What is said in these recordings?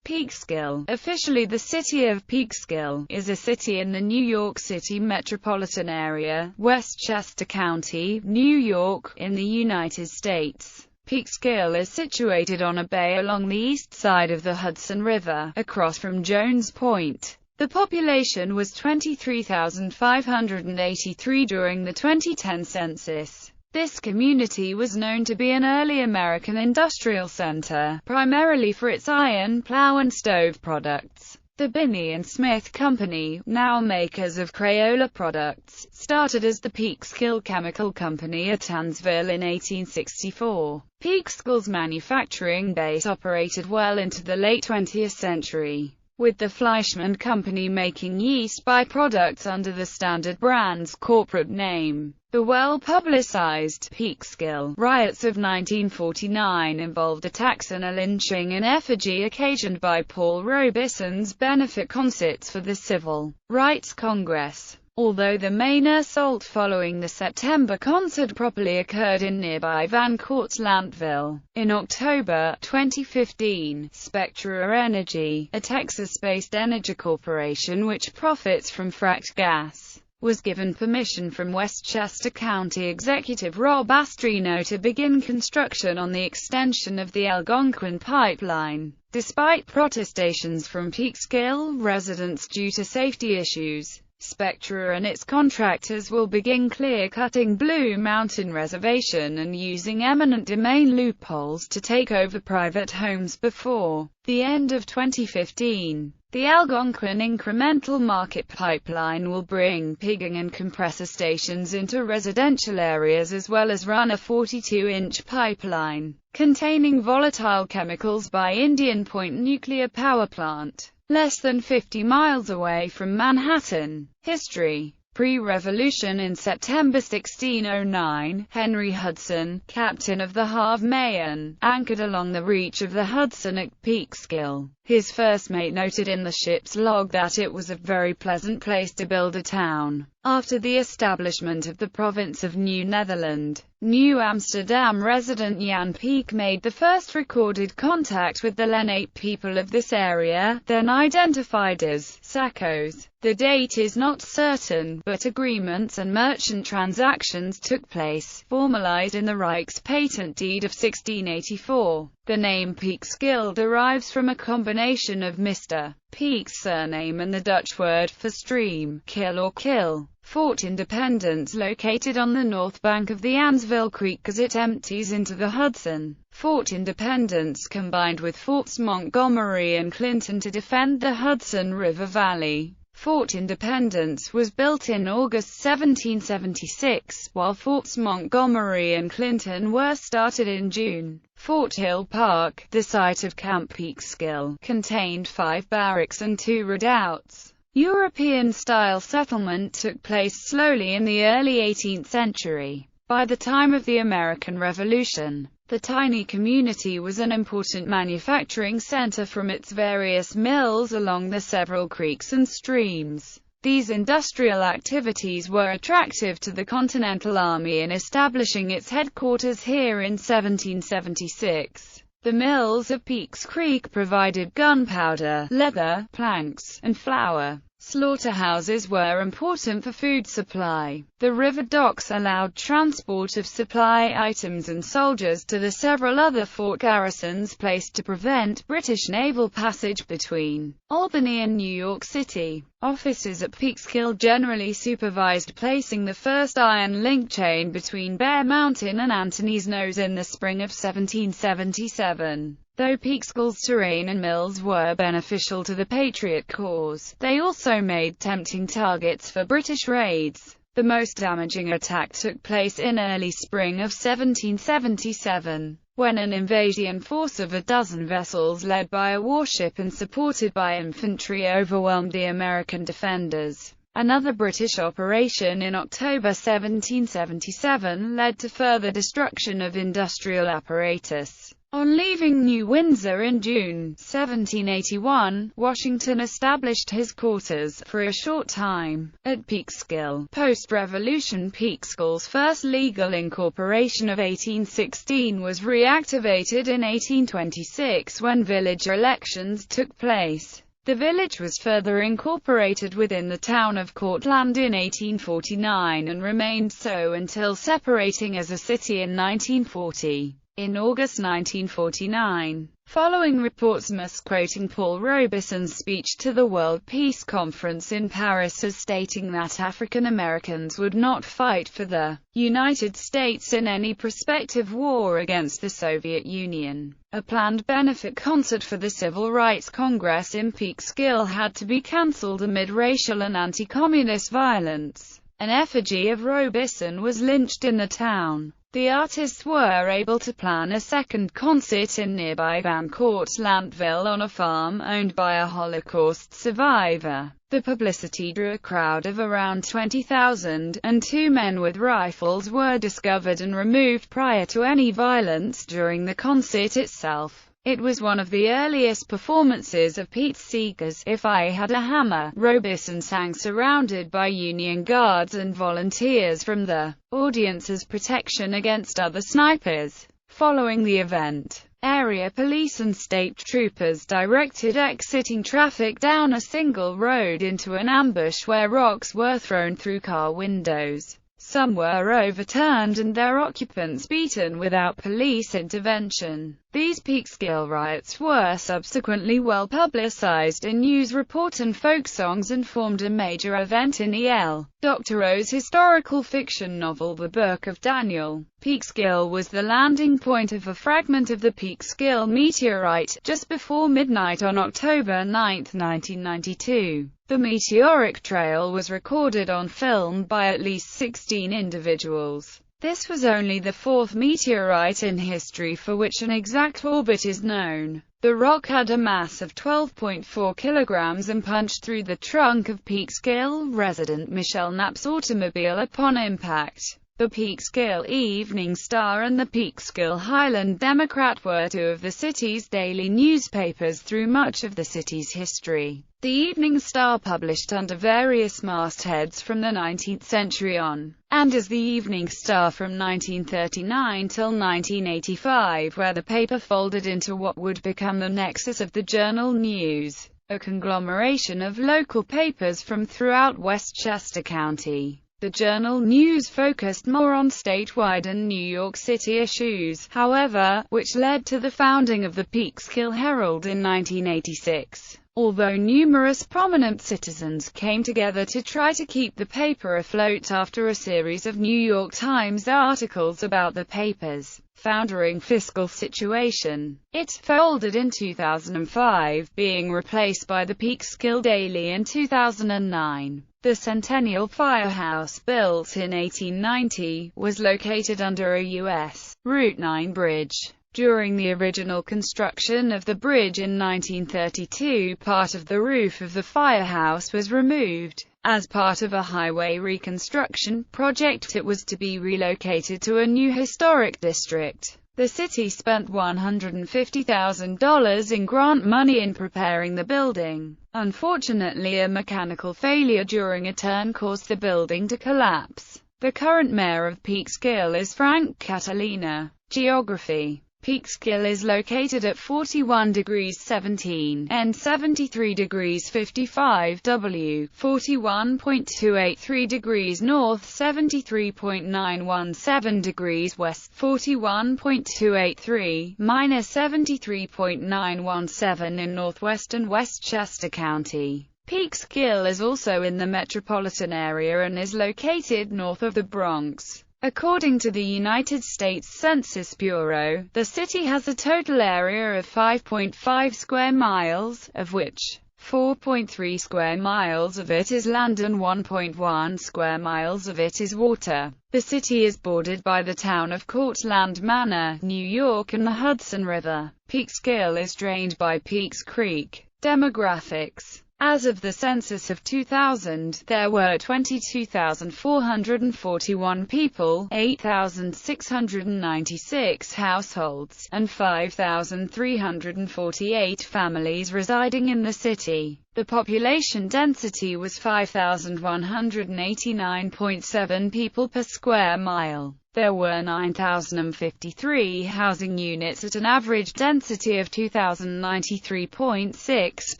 Peekskill, officially the city of Peekskill, is a city in the New York City metropolitan area, Westchester County, New York, in the United States. Peekskill is situated on a bay along the east side of the Hudson River, across from Jones Point. The population was 23,583 during the 2010 census. This community was known to be an early American industrial center, primarily for its iron, plow and stove products. The Binney and Smith Company, now makers of Crayola products, started as the Peekskill Chemical Company at Tannsville in 1864. Peekskill's manufacturing base operated well into the late 20th century, with the Fleischmann Company making yeast byproducts under the Standard Brands corporate name. The well-publicized Peekskill riots of 1949 involved attacks and a lynching in effigy occasioned by Paul Robeson's benefit concerts for the Civil Rights Congress. Although the main assault following the September concert properly occurred in nearby Van Cortlandtville. In October 2015, Spectra Energy, a Texas-based energy corporation which profits from fracked gas, was given permission from Westchester County Executive Rob Astrino to begin construction on the extension of the Algonquin pipeline. Despite protestations from Peekskill residents due to safety issues, Spectra and its contractors will begin clear-cutting Blue Mountain Reservation and using eminent domain loopholes to take over private homes before the end of 2015. The Algonquin Incremental Market Pipeline will bring pigging and compressor stations into residential areas as well as run a 42-inch pipeline containing volatile chemicals by Indian Point Nuclear Power Plant, less than 50 miles away from Manhattan. History. Pre-Revolution. In September 1609, Henry Hudson, captain of the Havre Mayenne, anchored along the reach of the Hudson at Peekskill. His first mate noted in the ship's log that it was a very pleasant place to build a town. After the establishment of the province of New Netherland, New Amsterdam resident Jan Peek made the first recorded contact with the Lenape people of this area, then identified as Sacos. The date is not certain, but agreements and merchant transactions took place, formalized in the Rijks patent deed of 1684. The name Peekskill derives from a combination of Mr. Peek's surname and the Dutch word for stream, kill or kill. Fort Independence, located on the north bank of the Ansville Creek as it empties into the Hudson. Fort Independence combined with Forts Montgomery and Clinton to defend the Hudson River Valley. Fort Independence was built in August 1776, while Forts Montgomery and Clinton were started in June. Fort Hill Park, the site of Camp Peekskill, contained 5 barracks and 2 redoubts. European-style settlement took place slowly in the early 18th century. By the time of the American Revolution, the tiny community was an important manufacturing center from its various mills along the several creeks and streams. These industrial activities were attractive to the Continental Army in establishing its headquarters here in 1776. The mills of Peeks Creek provided gunpowder, leather, planks, and flour. Slaughterhouses were important for food supply. The river docks allowed transport of supply items and soldiers to the several other fort garrisons placed to prevent British naval passage between Albany and New York City. Officers at Peekskill generally supervised placing the first iron link chain between Bear Mountain and Anthony's Nose in the spring of 1777. Though Peekskill's terrain and mills were beneficial to the Patriot cause, they also made tempting targets for British raids. The most damaging attack took place in early spring of 1777, when an invasion force of a dozen vessels led by a warship and supported by infantry overwhelmed the American defenders. Another British operation in October 1777 led to further destruction of industrial apparatus. On leaving New Windsor in June 1781, Washington established his quarters, for a short time, at Peekskill. Post-Revolution, Peekskill's first legal incorporation of 1816 was reactivated in 1826 when village elections took place. The village was further incorporated within the town of Cortland in 1849 and remained so until separating as a city in 1940. In August 1949, following reports misquoting Paul Robeson's speech to the World Peace Conference in Paris as stating that African Americans would not fight for the United States in any prospective war against the Soviet Union, a planned benefit concert for the Civil Rights Congress in Peekskill had to be cancelled amid racial and anti-communist violence. An effigy of Robeson was lynched in the town. The artists were able to plan a second concert in nearby Van Cortlandtville on a farm owned by a Holocaust survivor. The publicity drew a crowd of around 20,000, and 2 men with rifles were discovered and removed prior to any violence during the concert itself. It was one of the earliest performances of Pete Seeger's "If I Had a Hammer." Robeson sang surrounded by Union guards and volunteers from the audience as protection against other snipers. Following the event, area police and state troopers directed exiting traffic down a single road into an ambush where rocks were thrown through car windows. Some were overturned and their occupants beaten without police intervention. These Peekskill riots were subsequently well publicized in news report and folk songs and formed a major event in E.L. Doctorow's historical fiction novel The Book of Daniel. Peekskill was the landing point of a fragment of the Peekskill meteorite, just before midnight on October 9, 1992. The meteoric trail was recorded on film by at least 16 individuals. This was only the 4th meteorite in history for which an exact orbit is known. The rock had a mass of 12.4 kilograms and punched through the trunk of Peekskill resident Michelle Knapp's automobile upon impact. The Peekskill Evening Star and the Peekskill Highland Democrat were 2 of the city's daily newspapers through much of the city's history. The Evening Star published under various mastheads from the 19th century on, and as the Evening Star from 1939 till 1985, where the paper folded into what would become the nexus of the Journal News, a conglomeration of local papers from throughout Westchester County. The Journal News focused more on statewide and New York City issues, however, which led to the founding of the Peekskill Herald in 1986. Although numerous prominent citizens came together to try to keep the paper afloat after a series of New York Times articles about the paper's foundering fiscal situation, it folded in 2005, being replaced by the Peekskill Daily in 2009. The Centennial Firehouse, built in 1890, was located under a U.S. Route 9 bridge. During the original construction of the bridge in 1932, part of the roof of the firehouse was removed. As part of a highway reconstruction project, it was to be relocated to a new historic district. The city spent $150,000 in grant money in preparing the building. Unfortunately, a mechanical failure during a turn caused the building to collapse. The current mayor of Peekskill is Frank Catalina. Geography. Peekskill is located at 41 degrees 17 N, 73 degrees 55 W, 41.283 degrees north, 73.917 degrees west, 41.283, minus 73.917 in northwest and Westchester County. Peekskill is also in the metropolitan area and is located north of the Bronx. According to the United States Census Bureau, the city has a total area of 5.5 square miles, of which 4.3 square miles of it is land and 1.1 square miles of it is water. The city is bordered by the town of Cortland Manor, New York, and the Hudson River. Peekskill is drained by Peeks Creek. Demographics. As of the census of 2000, there were 22,441 people, 8,696 households, and 5,348 families residing in the city. The population density was 5,189.7 people per square mile. There were 9,053 housing units at an average density of 2,093.6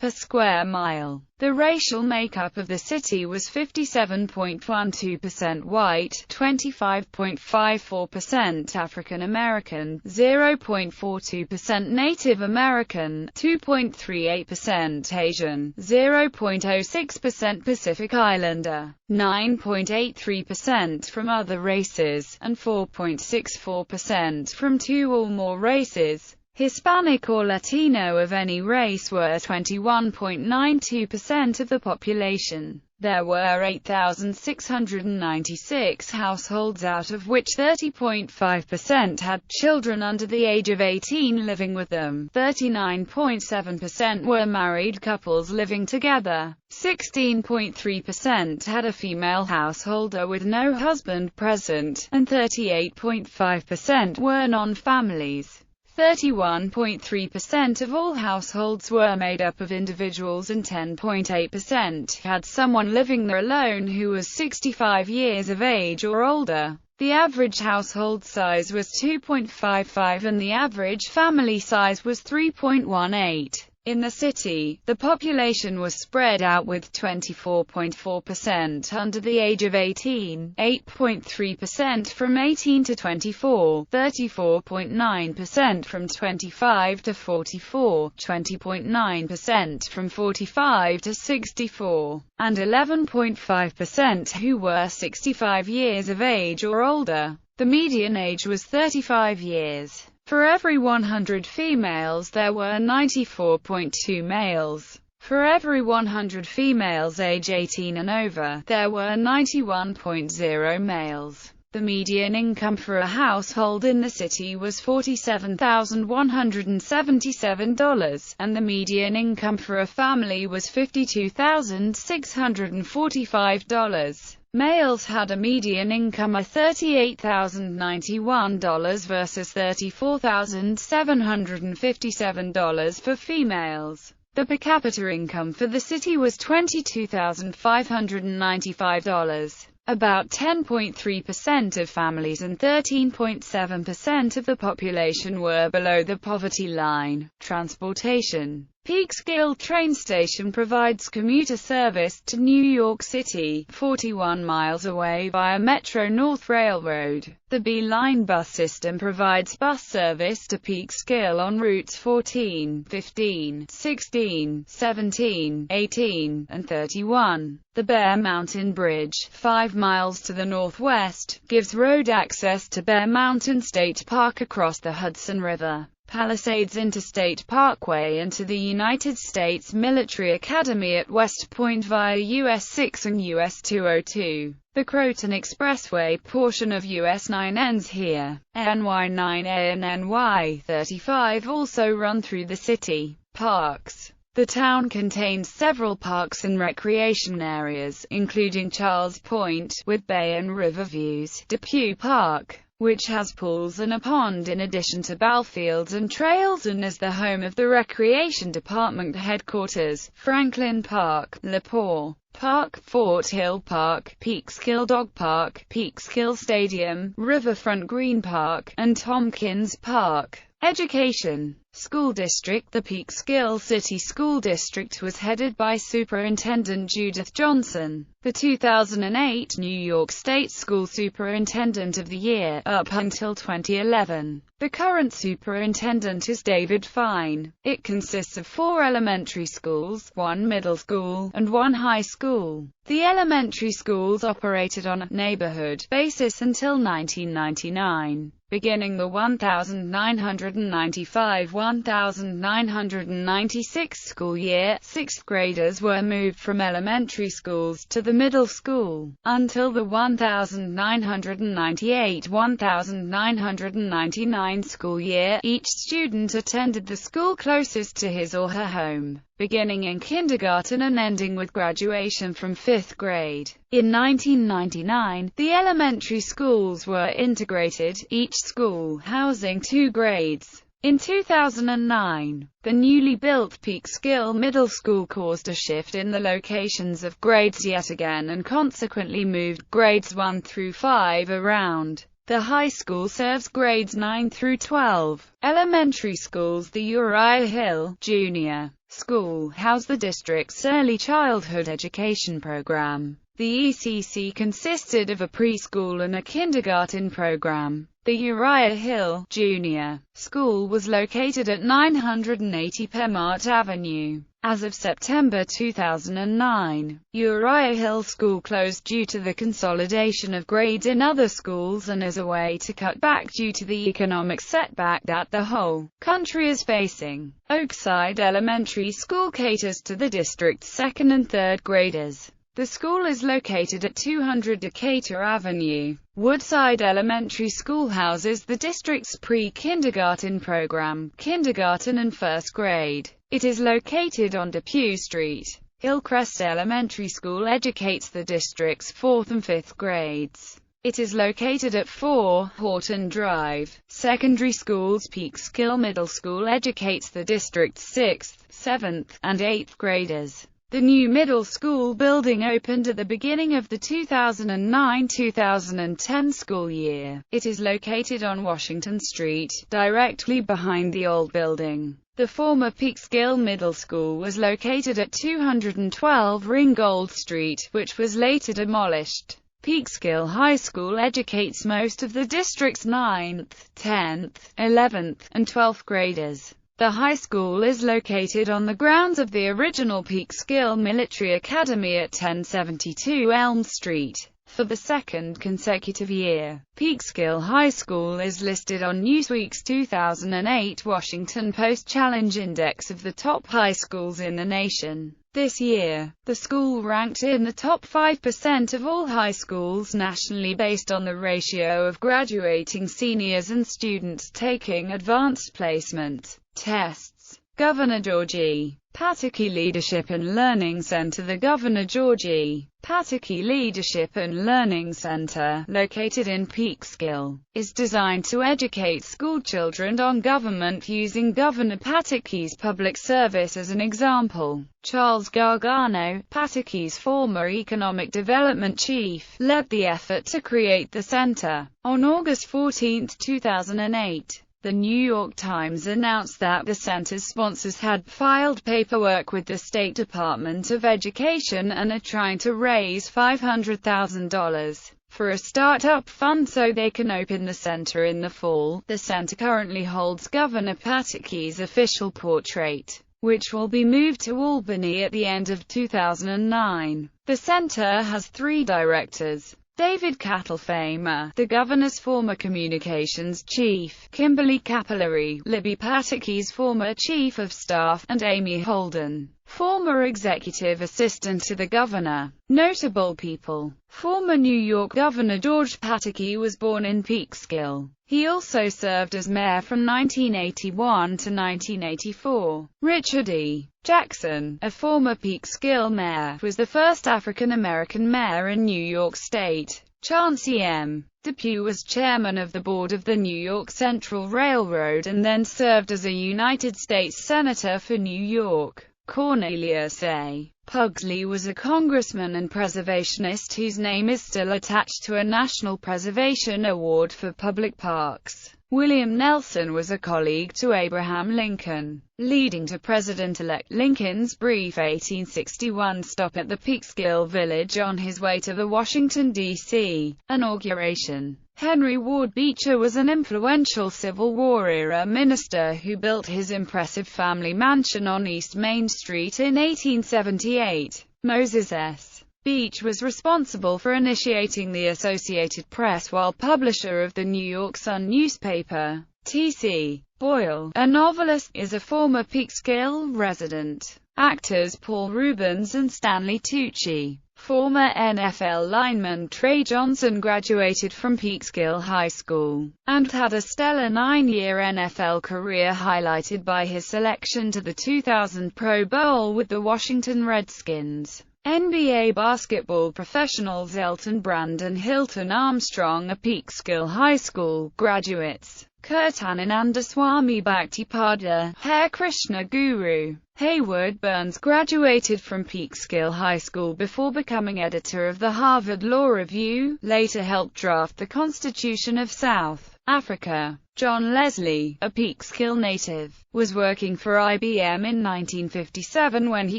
per square mile. The racial makeup of the city was 57.12% white, 25.54% African American, 0.42% Native American, 2.38% Asian, 0.06% Pacific Islander, 9.83% from other races, and 4.64% from two or more races. Hispanic or Latino of any race were 21.92% of the population. There were 8,696 households, out of which 30.5% had children under the age of 18 living with them. 39.7% were married couples living together. 16.3% had a female householder with no husband present, and 38.5% were non-families. 31.3% of all households were made up of individuals, and 10.8% had someone living there alone who was 65 years of age or older. The average household size was 2.55 and the average family size was 3.18. In the city, the population was spread out with 24.4% under the age of 18, 8.3% from 18 to 24, 34.9% from 25 to 44, 20.9% from 45 to 64, and 11.5% who were 65 years of age or older. The median age was 35 years. For every 100 females there were 94.2 males. For every 100 females age 18 and over, there were 91.0 males. The median income for a household in the city was $47,177, and the median income for a family was $52,645. Males had a median income of $38,091 versus $34,757 for females. The per capita income for the city was $22,595. About 10.3% of families and 13.7% of the population were below the poverty line. Transportation. Peekskill train station provides commuter service to New York City, 41 miles away via Metro-North Railroad. The B-Line bus system provides bus service to Peekskill on routes 14, 15, 16, 17, 18, and 31. The Bear Mountain Bridge, 5 miles to the northwest, gives road access to Bear Mountain State Park across the Hudson River. Palisades Interstate Parkway and to the United States Military Academy at West Point via US 6 and US 202. The Croton Expressway portion of US 9 ends here. NY 9A and NY 35 also run through the city. Parks. The town contains several parks and recreation areas, including Charles Point, with bay and river views, Depew Park, which has pools and a pond in addition to ballfields and trails and is the home of the Recreation Department headquarters, Franklin Park, Lepore Park, Fort Hill Park, Peekskill Dog Park, Peekskill Stadium, Riverfront Green Park, and Tompkins Park. Education. School District. The Peekskill City School District was headed by Superintendent Judith Johnson, the 2008 New York State School Superintendent of the Year, up until 2011. The current superintendent is David Fine. It consists of 4 elementary schools, 1 middle school, and 1 high school. The elementary schools operated on a neighborhood basis until 1999. Beginning the 1995-1996 school year, 6th graders were moved from elementary schools to the middle school. Until the 1998-1999 school year, each student attended the school closest to his or her home, beginning in kindergarten and ending with graduation from 5th grade. In 1999, the elementary schools were integrated, each school housing 2 grades. In 2009, the newly built Peekskill Middle School caused a shift in the locations of grades yet again and consequently moved grades 1 through 5 around. The high school serves grades 9 through 12. Elementary schools. The Uriah Hill Junior School housed the district's early childhood education program. The ECC consisted of a preschool and a kindergarten program. The Uriah Hill Junior School was located at 980 Pemart Avenue. As of September 2009, Uriah Hill School closed due to the consolidation of grades in other schools and as a way to cut back due to the economic setback that the whole country is facing. Oakside Elementary School caters to the district's 2nd and 3rd graders. The school is located at 200 Decatur Avenue. Woodside Elementary School houses the district's pre-kindergarten program, kindergarten and 1st grade. It is located on Depew Street. Hillcrest Elementary School educates the district's 4th and 5th grades. It is located at 4 Horton Drive. Secondary schools. Peekskill Middle School educates the district's 6th, 7th, and 8th graders. The new middle school building opened at the beginning of the 2009-2010 school year. It is located on Washington Street, directly behind the old building. The former Peekskill Middle School was located at 212 Ringgold Street, which was later demolished. Peekskill High School educates most of the district's 9th, 10th, 11th, and 12th graders. The high school is located on the grounds of the original Peekskill Military Academy at 1072 Elm Street. For the 2nd consecutive year, Peekskill High School is listed on Newsweek's 2008 Washington Post Challenge Index of the top high schools in the nation. This year, the school ranked in the top 5% of all high schools nationally based on the ratio of graduating seniors and students taking advanced placement tests. Governor George E. Pataki Leadership and Learning Center. The Governor George E. Pataki Leadership and Learning Center, located in Peekskill, is designed to educate schoolchildren on government using Governor Pataki's public service as an example. Charles Gargano, Pataki's former economic development chief, led the effort to create the center. On August 14, 2008, The New York Times announced that the center's sponsors had filed paperwork with the State Department of Education and are trying to raise $500,000 for a start-up fund so they can open the center in the fall. The center currently holds Governor Pataki's official portrait, which will be moved to Albany at the end of 2009. The center has 3 directors: David Cattlefamer, the governor's former communications chief; Kimberly Capillary, Libby Pataki's former chief of staff; and Amy Holden, former executive assistant to the governor. Notable people: former New York Governor George Pataki was born in Peekskill. He also served as mayor from 1981 to 1984. Richard E. Jackson, a former Peekskill mayor, was the first African-American mayor in New York State. Chauncey M. Depew was chairman of the board of the New York Central Railroad and then served as a United States Senator for New York. Cornelius A. Pugsley was a congressman and preservationist whose name is still attached to a National Preservation Award for public parks. William Nelson was a colleague to Abraham Lincoln, leading to President-elect Lincoln's brief 1861 stop at the Peekskill Village on his way to the Washington, D.C. inauguration. Henry Ward Beecher was an influential Civil War-era minister who built his impressive family mansion on East Main Street in 1878. Moses S. Beach was responsible for initiating the Associated Press while publisher of the New York Sun newspaper. T.C. Boyle, a novelist, is a former Peekskill resident. Actors Paul Reubens and Stanley Tucci. Former NFL lineman Trey Johnson graduated from Peekskill High School, and had a stellar 9-year NFL career highlighted by his selection to the 2000 Pro Bowl with the Washington Redskins. NBA basketball professionals Elton Brand and Hilton Armstrong are Peekskill High School graduates. Kirtananandaswamy Bhaktipada, Hare Krishna Guru. Hayward Burns graduated from Peekskill High School before becoming editor of the Harvard Law Review, later helped draft the Constitution of South Africa. John Leslie, a Peekskill native, was working for IBM in 1957 when he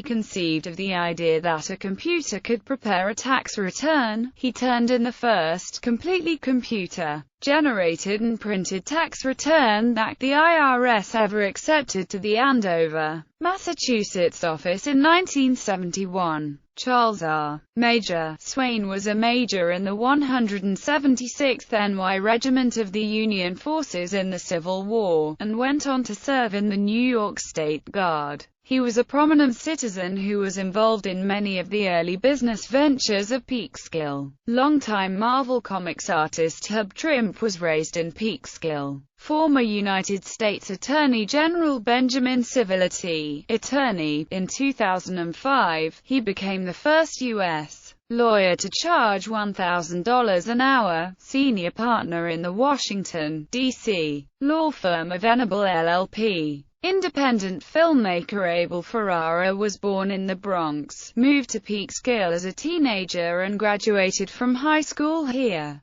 conceived of the idea that a computer could prepare a tax return. He turned in the first completely computer-generated and printed tax return that the IRS ever accepted to the Andover, Massachusetts office in 1971. Charles R. Major Swain was a major in the 176th NY Regiment of the Union Forces in the Civil War, and went on to serve in the New York State Guard. He was a prominent citizen who was involved in many of the early business ventures of Peekskill. Longtime Marvel Comics artist Hub Trimp was raised in Peekskill. Former United States Attorney General Benjamin Civility, attorney, in 2005, he became the first U.S. lawyer to charge $1,000 an hour, senior partner in the Washington, D.C. law firm of Venable LLP. Independent filmmaker Abel Ferrara was born in the Bronx, moved to Peekskill as a teenager and graduated from high school here.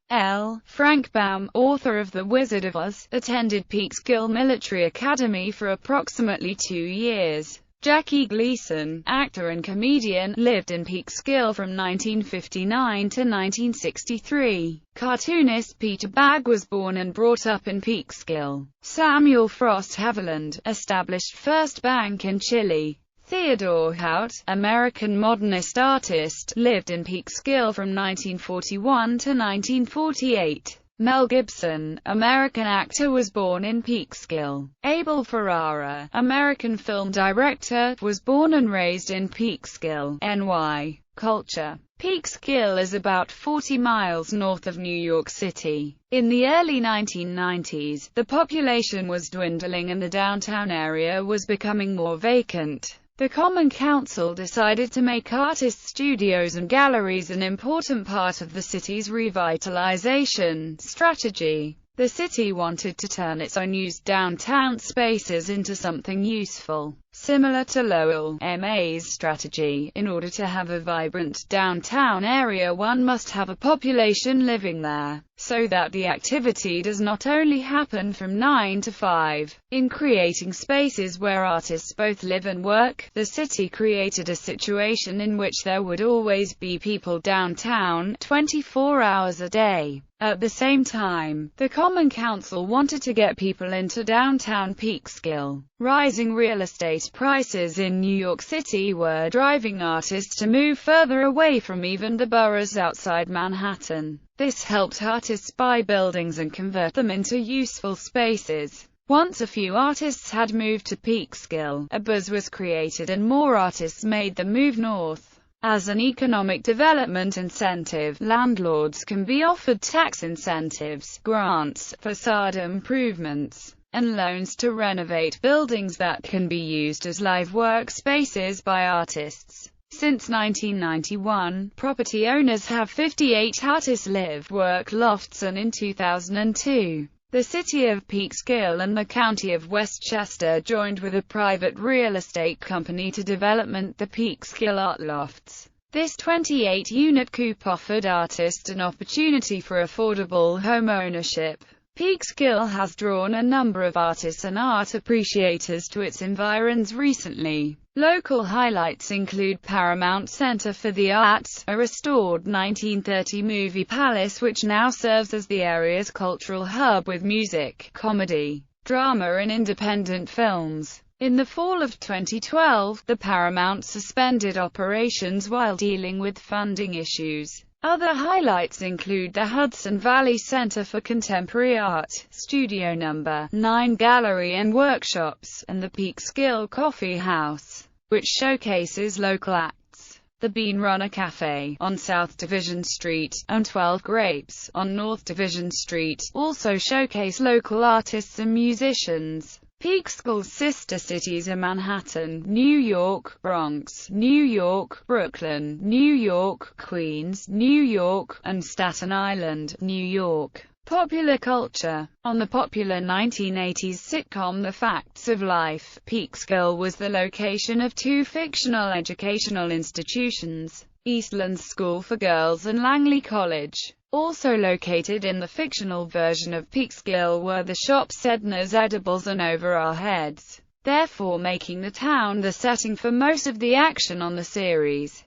Frank Baum, author of The Wizard of Oz, attended Peekskill Military Academy for approximately 2 years. Jackie Gleason, actor and comedian, lived in Peekskill from 1959 to 1963. Cartoonist Peter Bagge was born and brought up in Peekskill. Samuel Frost Haviland, established First Bank in Chile. Theodore Hout, American modernist artist, lived in Peekskill from 1941 to 1948. Mel Gibson, American actor, was born in Peekskill. Abel Ferrara, American film director, was born and raised in Peekskill, NY. Culture. Peekskill is about 40 miles north of New York City. In the early 1990s, the population was dwindling and the downtown area was becoming more vacant. The Common Council decided to make artist studios and galleries an important part of the city's revitalization strategy. The city wanted to turn its unused downtown spaces into something useful, similar to Lowell, MA's strategy. In order to have a vibrant downtown area, one must have a population living there, so that the activity does not only happen from 9 to 5. In creating spaces where artists both live and work, the city created a situation in which there would always be people downtown, 24 hours a day. At the same time, the Common Council wanted to get people into downtown Peekskill. Rising real estate prices in New York City were driving artists to move further away from even the boroughs outside Manhattan. This helped artists buy buildings and convert them into useful spaces. Once a few artists had moved to Peekskill, a buzz was created and more artists made the move north. As an economic development incentive, landlords can be offered tax incentives, grants, facade improvements, and loans to renovate buildings that can be used as live workspaces by artists. Since 1991, property owners have 58 artist live-work lofts, and in 2002, the city of Peekskill and the county of Westchester joined with a private real estate company to develop the Peekskill Art Lofts. This 28-unit coupe offered artists an opportunity for affordable home ownership. Peekskill has drawn a number of artists and art appreciators to its environs recently. Local highlights include Paramount Center for the Arts, a restored 1930 movie palace which now serves as the area's cultural hub with music, comedy, drama and independent films. In the fall of 2012, the Paramount suspended operations while dealing with funding issues. Other highlights include the Hudson Valley Center for Contemporary Art, Studio No. 9 Gallery and Workshops, and the Peekskill Coffee House, which showcases local acts. The Bean Runner Cafe, on South Division Street, and 12 Grapes, on North Division Street, also showcase local artists and musicians. Peekskill's sister cities are Manhattan, New York, Bronx, New York, Brooklyn, New York, Queens, New York, and Staten Island, New York. Popular culture. On the popular 1980s sitcom The Facts of Life, Peekskill was the location of two fictional educational institutions, Eastland School for Girls and Langley College. Also located in the fictional version of Peekskill were the shops Edna's Edibles and Over Our Heads, therefore making the town the setting for most of the action on the series.